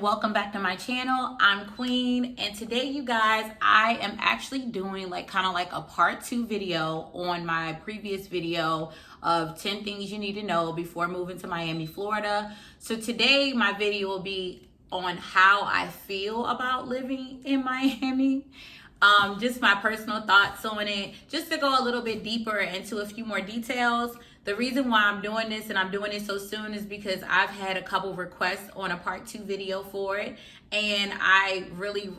and welcome back to my channel. I'm Queen, and today, you guys, I am actually doing kind of like a part 2 video on my previous video of 10 things you need to know before moving to Miami, Florida. So today my video will be on how I feel about living in Miami. Just my personal thoughts on it, just to go a little bit deeper into a few more details. The reason why I'm doing this and I'm doing it so soon is because I've had a couple requests on a part 2 video for it, and I really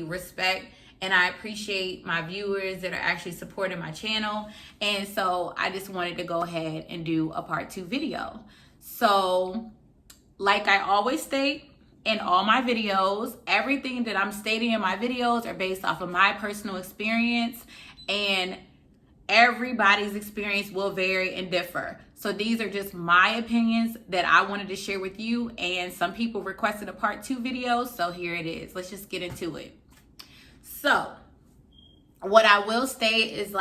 respect and I appreciate my viewers that are actually supporting my channel. And so I just wanted to go ahead and do a part 2 video. So like I always state in all my videos, everything that I'm stating in my videos are based off of my personal experience, and everybody's experience will vary and differ. So these are just my opinions that I wanted to share with you, and some people requested a part 2 video, so here it is. Let's just get into it. So what I will state is,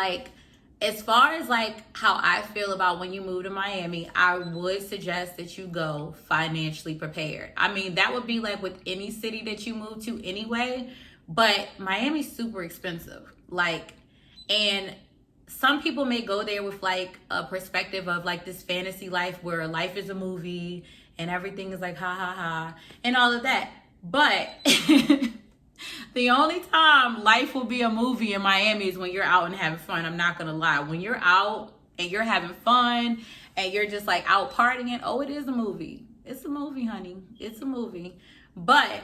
as far as how I feel about when you move to Miami, I would suggest that you go financially prepared. I mean, that would be with any city that you move to anyway, but Miami's super expensive. And some people may go there with a perspective of this fantasy life where life is a movie and everything is ha ha ha and all of that. But the only time life will be a movie in Miami is when you're out and having fun. I'm not gonna lie. When you're out and you're having fun and you're just out partying, oh, it is a movie. It's a movie, honey. It's a movie. But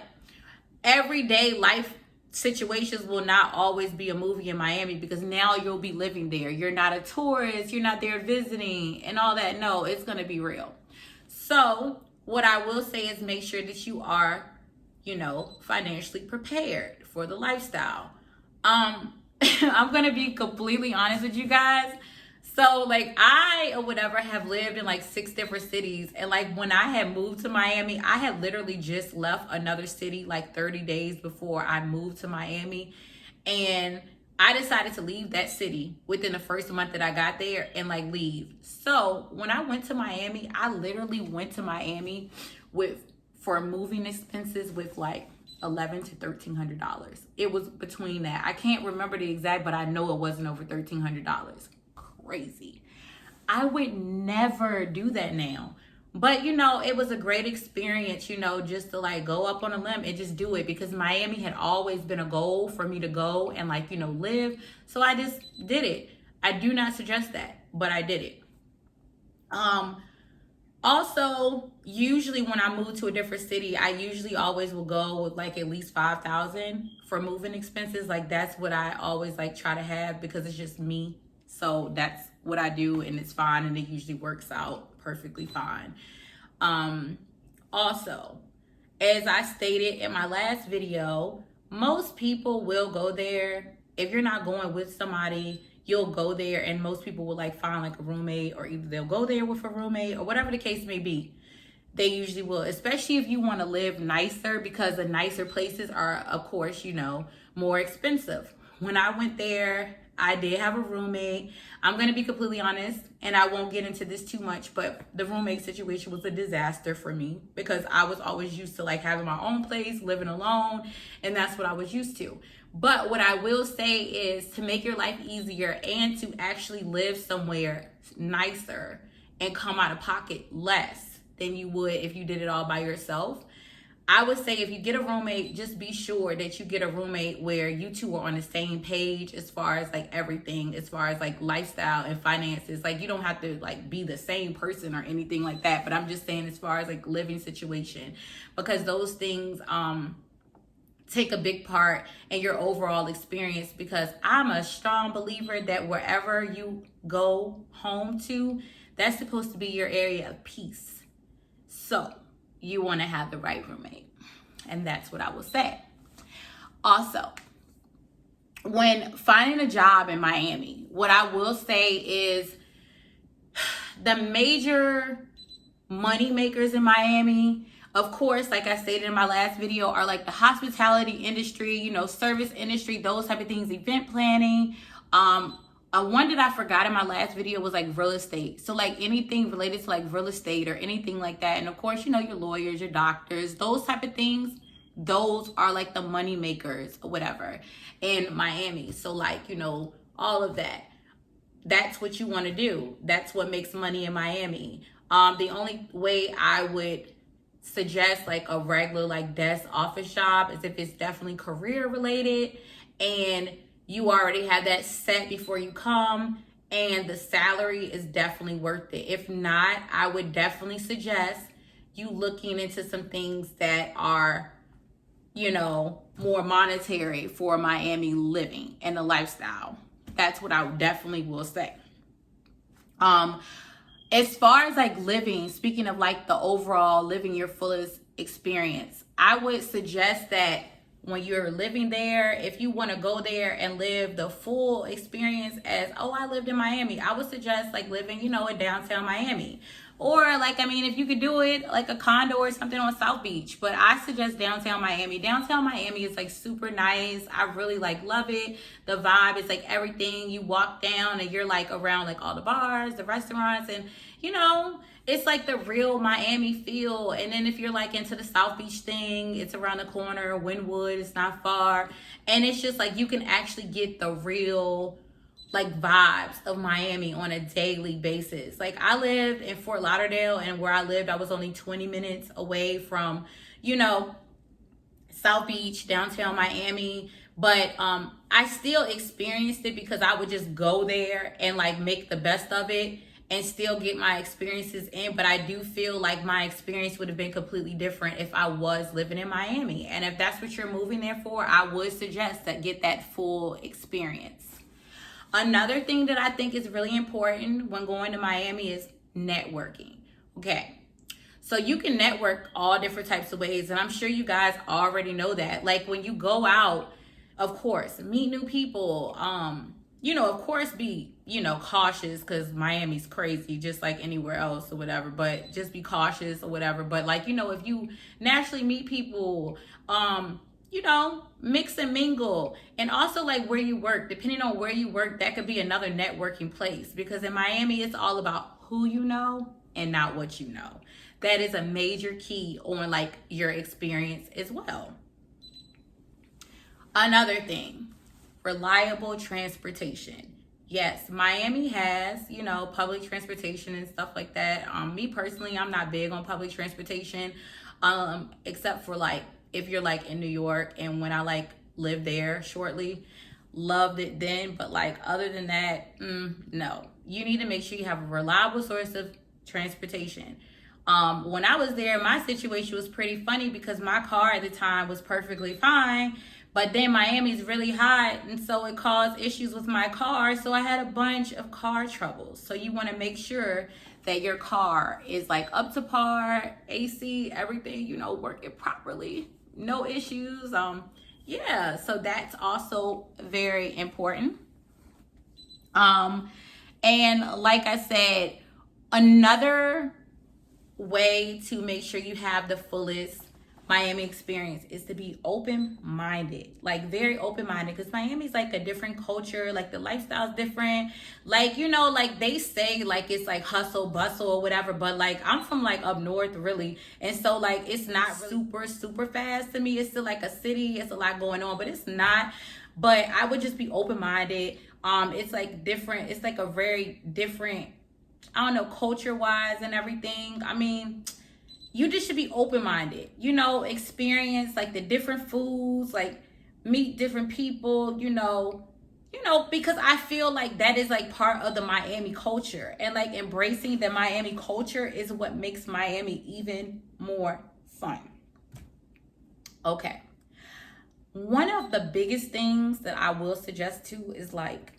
everyday life situations will not always be a movie in Miami, because now you'll be living there. You're not a tourist. You're not there visiting and all that. No, it's gonna be real. So what I will say is make sure that you are financially prepared for the lifestyle. I'm gonna be completely honest with you guys. So I or whatever have lived in 6 different cities, and when I had moved to Miami, I had literally just left another city 30 days before I moved to Miami, and I decided to leave that city within the first month that I got there and leave. So when I went to Miami, I literally went to Miami for moving expenses with $1,100 to $1,300. It was between that. I can't remember the exact, but I know it wasn't over $1,300. Crazy. I would never do that now. But it was a great experience, just to go up on a limb and just do it, because Miami had always been a goal for me to go and live. So I just did it. I do not suggest that, but I did it. Also, usually when I move to a different city, I usually always will go with at least $5,000 for moving expenses. That's what I always try to have, because it's just me. So that's what I do, and it's fine, and it usually works out perfectly fine. Also, as I stated in my last video, most people will go there. If you're not going with somebody, you'll go there, and most people will find a roommate, or either they'll go there with a roommate, or whatever the case may be. They usually will, especially if you want to live nicer, because the nicer places are, of course, more expensive. When I went there, I did have a roommate. I'm going to be completely honest, and I won't get into this too much, but the roommate situation was a disaster for me, because I was always used to having my own place, living alone, and that's what I was used to. But what I will say is, to make your life easier and to actually live somewhere nicer and come out of pocket less than you would if you did it all by yourself, I would say if you get a roommate, just be sure that you get a roommate where you two are on the same page as far as everything, as far as lifestyle and finances. You don't have to be the same person or anything like that, but I'm just saying as far as living situation, because those things take a big part in your overall experience, because I'm a strong believer that wherever you go home to, that's supposed to be your area of peace. So you want to have the right roommate, and that's what I will say. Also, when finding a job in Miami, what I will say is the major money makers in Miami, of course, like I stated in my last video, are the hospitality industry, service industry, those type of things, event planning, One that I forgot in my last video was like real estate. So like anything related to like real estate or anything like that. And of course, you know, your lawyers, your doctors, those type of things, those are like the money makers or whatever in Miami. So like, you know, all of that. That's what you want to do. That's what makes money in Miami. The only way I would suggest like a regular like desk office job is if it's definitely career related and you already have that set before you come and the salary is definitely worth it. If not, I would definitely suggest you looking into some things that are, you know, more monetary for Miami living and the lifestyle. That's what I definitely will say. As far as like living, speaking of like the overall living your fullest experience, I would suggest that when you're living there, if you want to go there and live the full experience as, oh, I lived in Miami, I would suggest like living, you know, in downtown Miami. Or like, I mean, if you could do it like a condo or something on South Beach, but I suggest downtown Miami. Downtown Miami is like super nice. I really like love it. The vibe is like everything. You walk down and you're like around like all the bars, the restaurants, and you know, it's like the real Miami feel. And then if you're like into the South Beach thing, it's around the corner. Wynwood, it's not far. And it's just like you can actually get the real like vibes of Miami on a daily basis. Like I lived in Fort Lauderdale, and where I lived, I was only 20 minutes away from, you know, South Beach, downtown Miami. But I still experienced it because I would just go there and like make the best of it and still get my experiences in. But I do feel like my experience would have been completely different if I was living in Miami. And if that's what you're moving there for, I would suggest that get that full experience. Another thing that I think is really important when going to Miami is networking. Okay, so you can network all different types of ways, and I'm sure you guys already know that. Like when you go out, of course, meet new people. You know, of course, be, you know, cautious because Miami's crazy, just like anywhere else or whatever. But just be cautious or whatever. But like, you know, if you naturally meet people, you know, mix and mingle. And also like where you work, depending on where you work, that could be another networking place, because in Miami, it's all about who you know and not what you know. That is a major key on like your experience as well. Another thing, reliable transportation. Yes, Miami has, you know, public transportation and stuff like that. Me personally, I'm not big on public transportation, except for like if you're like in New York, and when I like lived there shortly, loved it then. But like other than that, no. You need to make sure you have a reliable source of transportation. When I was there, my situation was pretty funny because my car at the time was perfectly fine, but then Miami's really hot, and so it caused issues with my car. So I had a bunch of car troubles. So you want to make sure that your car is like up to par, AC, everything, you know, working properly, no issues. Yeah, so that's also very important. And like I said, another way to make sure you have the fullest Miami experience is to be open-minded, like very open-minded, because Miami's like a different culture, like the lifestyle's different. Like, you know, like they say like it's like hustle bustle or whatever, but like I'm from like up north really, and so like it's not super fast to me. It's still like a city, it's a lot going on, but it's not. But I would just be open-minded. It's like different, it's like a very different, I don't know, culture wise and everything. I mean, you just should be open-minded, you know, experience like the different foods, like meet different people, you know, because I feel like that is like part of the Miami culture, and like embracing the Miami culture is what makes Miami even more fun. Okay. One of the biggest things that I will suggest too is like,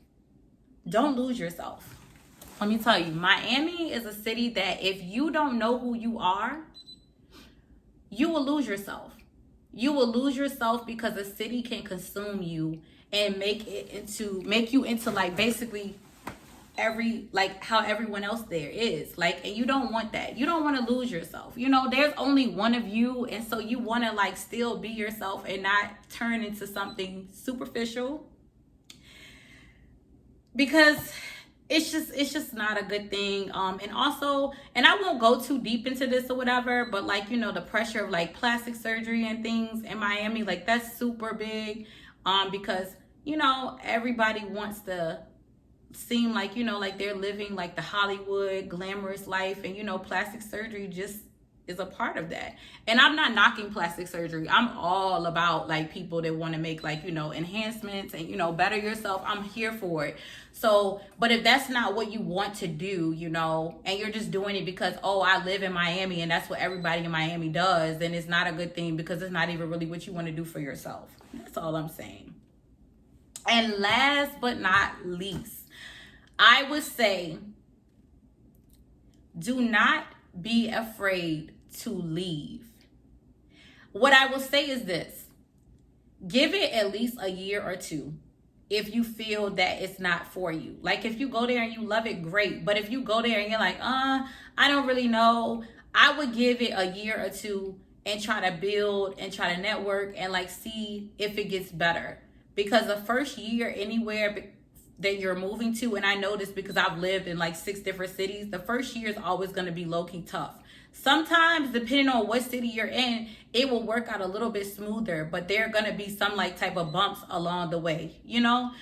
don't lose yourself. Let me tell you, Miami is a city that if you don't know who you are, you will lose yourself. You will lose yourself because the city can consume you and make you into like basically how everyone else there is. Like, and you don't want that. You don't want to lose yourself. You know, there's only one of you, and so you want to like still be yourself and not turn into something superficial. because it's just not a good thing. And also, and I won't go too deep into this or whatever, but like, you know, the pressure of like plastic surgery and things in Miami, like that's super big. Because, you know, everybody wants to seem like, you know, like they're living like the Hollywood glamorous life, and you know, plastic surgery just is a part of that. And I'm not knocking plastic surgery. I'm all about like people that want to make like, you know, enhancements and, you know, better yourself. I'm here for it. So, but if that's not what you want to do, you know, and you're just doing it because, oh, I live in Miami and that's what everybody in Miami does, then it's not a good thing, because it's not even really what you want to do for yourself. That's all I'm saying. And last but not least, I would say, do not be afraid to leave. What I will say is this: give it at least a year or two if you feel that it's not for you. Like if you go there and you love it, great. But if you go there and you're like, I don't really know, I would give it a year or two and try to build and try to network and like see if it gets better. Because the first year anywhere that you're moving to, and I know this because I've lived in like 6 different cities, the first year is always going to be low-key tough. Sometimes, depending on what city you're in, it will work out a little bit smoother, but there are going to be some like type of bumps along the way, you know?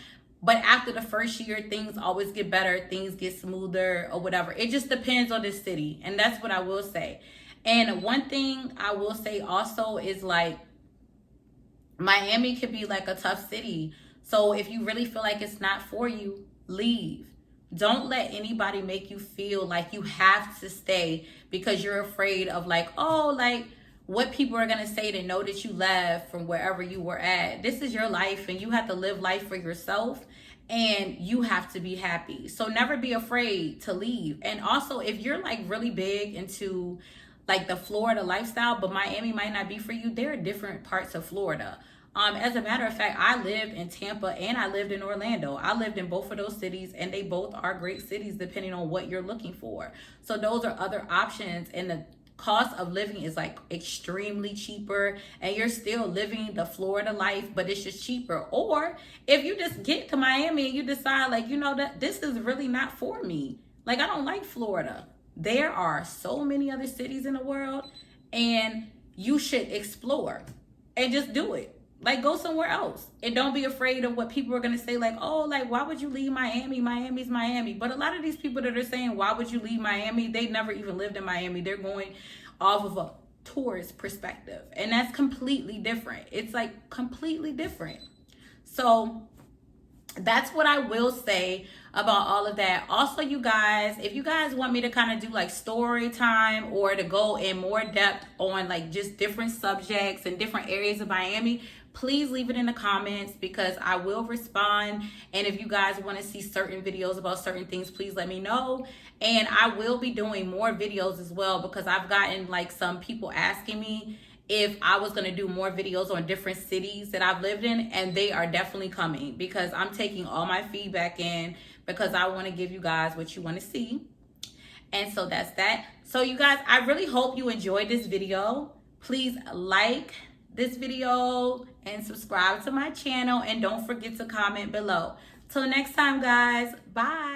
But after the first year, things always get better, things get smoother or whatever. It just depends on the city. And that's what I will say. And one thing I will say also is like, Miami could be like a tough city. So if you really feel like it's not for you, leave. Don't let anybody make you feel like you have to stay because you're afraid of like, oh, like what people are going to say to know that you left from wherever you were at. This is your life and you have to live life for yourself, and you have to be happy. So never be afraid to leave. And also, if you're like really big into like the Florida lifestyle, but Miami might not be for you, there are different parts of Florida. As a matter of fact, I lived in Tampa and I lived in Orlando. I lived in both of those cities, and they both are great cities depending on what you're looking for. So those are other options, and the cost of living is like extremely cheaper, and you're still living the Florida life, but it's just cheaper. Or if you just get to Miami and you decide like, you know, that this is really not for me. Like, I don't like Florida. There are so many other cities in the world, and you should explore and just do it. Like, go somewhere else and don't be afraid of what people are going to say. Like, oh, like, why would you leave Miami? Miami's Miami. But a lot of these people that are saying, why would you leave Miami? They never even lived in Miami. They're going off of a tourist perspective. And that's completely different. It's like completely different. So that's what I will say about all of that. Also, you guys, if you guys want me to kind of do like story time or to go in more depth on like just different subjects and different areas of Miami, please leave it in the comments because I will respond. And if you guys want to see certain videos about certain things, please let me know. And I will be doing more videos as well, because I've gotten like some people asking me if I was going to do more videos on different cities that I've lived in, and they are definitely coming because I'm taking all my feedback in, because I want to give you guys what you want to see. And so that's that. So you guys, I really hope you enjoyed this video. Please like this video and subscribe to my channel, and don't forget to comment below. Till next time, guys. Bye.